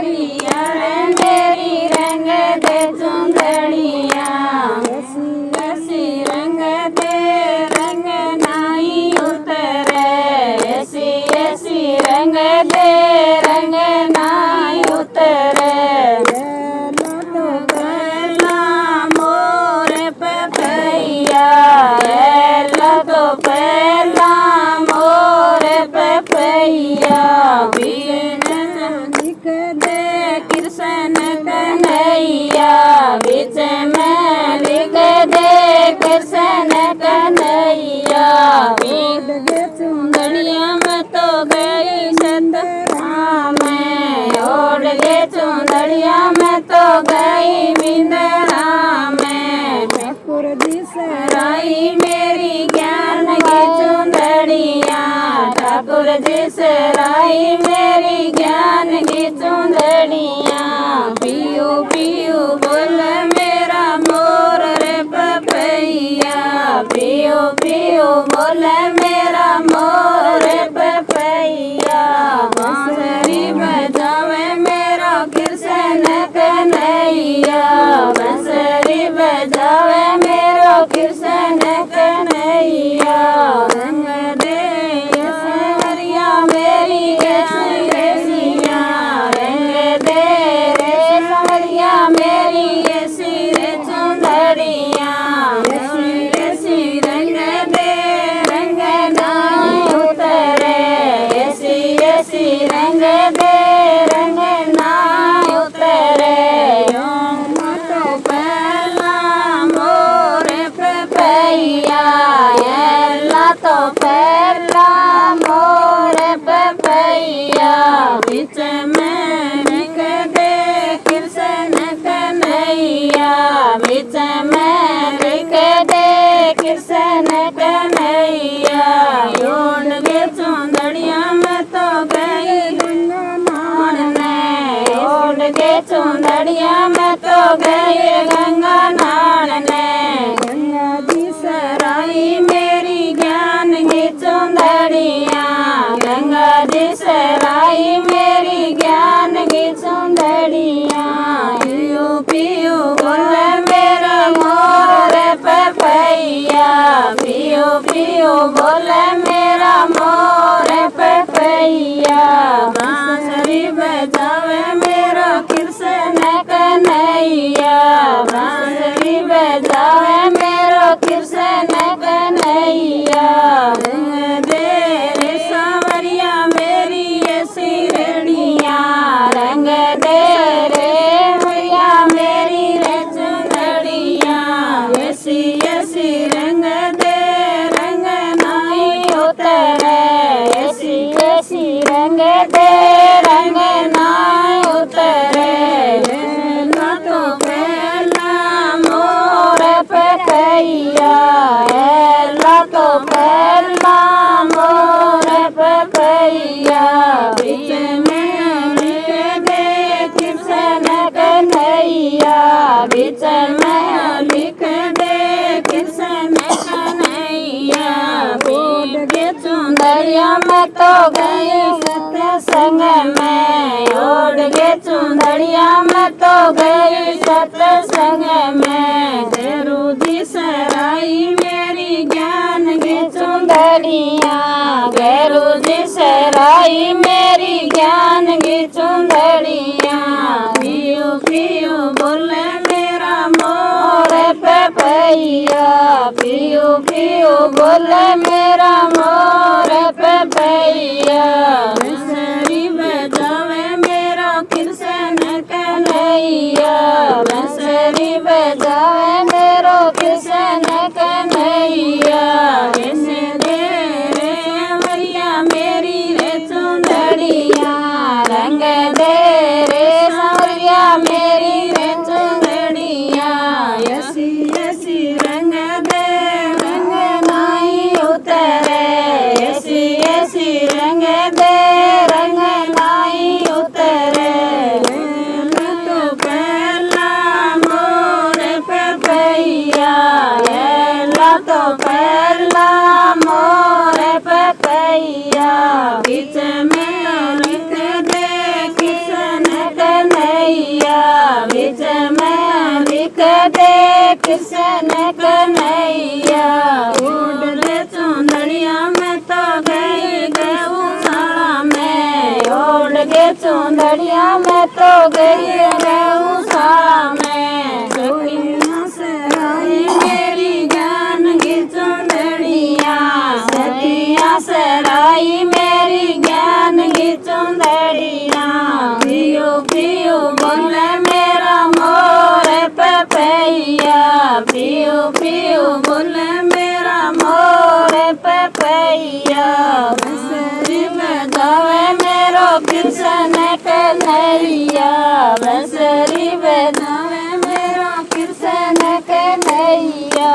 भैया रे मेरी रंग दे चुंदड़िया ऐसी रंग दे रंग नाई उतरे ऐसी रंग दे रंग नाई उतरे तो पहला मोर पे भैया तो पहला मोर पे भैया लिख दे कृष्ण कन्हैया बीच में लिख दे कृष्ण कन्हैया बीत गे चुंदड़िया में तो गई सतरा में ओढ़ गे चुंदड़िया में तो गई बिंदरा में ठाकुर जी सराई मेरी ज्ञान की चुंदड़िया ठाकुर जी सराई मेरी ज्ञान की चुंदड़िया पियो पियो बोल मेरा मोर रे पपैया पियो पियो बोल मेरा मोर रे पपैया बांसुरी बजावे मेरा कृष्ण कन्हैया बांसुरी बजावे मेरा कृष्ण कन्हैया रंग दे सवरिया मेरी ऐसिया रंग दे रे सवरिया मेरी ऐसी रे चुंदड़िया ऐसी रंग दे रंग नाई उतरे ऐसी रंग दे रंग नाई उतरे तो पहला मोर पे भैया तो पहला मोर पे भैया बीच में लिख दे कृष्ण कन्हैया बीच में लिख दे कृष्ण कन्हैया ओढ़ गे चुंदड़िया में तो गई गंगा नहाने ओढ़ गे चुंदड़िया में तो गई गंगा नहाने गंगा जी सराई मेरी ज्ञान की चुंदड़िया गंगा जी सराई मेरी ज्ञान की चुंदड़िया पियो पियो बोल मेरा मोर पपैया पियो पियो बोल मेरा मोर पपैया बांसुरी बजावे मेरा कृष्ण कन्हैया बांसुरी बजावे मेरा कृष्ण कन्हैया रंग दे रे सावरिया मेरी ऐसी रेड़िया रंग दे रे भैया मेरी रे चुंदड़िया ऐसी रंग दे रंग नाई उतरे ऐसी रंग दे रंग नाई उतरे तो पहला मोर पे भैया तो पहला मोर पे भैया बीच में लिख दे कृष्ण कन्हैया बीच में लिख दे कृष्ण कन्हैया ओढ़ गे चुंदड़िया में तो गई सत्संग में ओढ़ गे चुंदड़िया में तो गई सत्संग में गुरु जी सराई मेरी ज्ञान की चुंदड़िया गुरु जी सराई मेरी ज्ञान की चुंदड़िया पियो पियो बोल मेरा मोर पपैया पियो पियो बोल मेरा मोर पपैया बांसुरी बजावे मेरा कृष्ण कन्हैया बांसुरी बजावे मेरा कृष्ण कन्हैया ऐसे दे रे सवरिया मेरी रे चुंदड़िया रंग दे रे सवरिया मेरी रे चुंदड़िया ऐसी रंग दे रंग नाई उतरे ऐसी रंग दे रंग नाई उतरे तो पहला कन्हैया बीच में लिख दे कृष्ण कन्हैया। ओढ़ ले चुंदड़िया में तो गई गौशाला में, ओढ़ के चुंदड़िया में तो गई गौशाला में। सखियाँ सराई मेरी ज्ञान की चुंदड़िया, सखियाँ सराई मेरी ज्ञान की चुंदड़िया। पियो पियो बोले मेरा मोर पपैया, पियो पियो बोले मेरा मोर पपैया। बंसरी बजावे मेरो कृष्ण कन्हैया, बंसरी बजावे मेरो कृष्ण कन्हैया।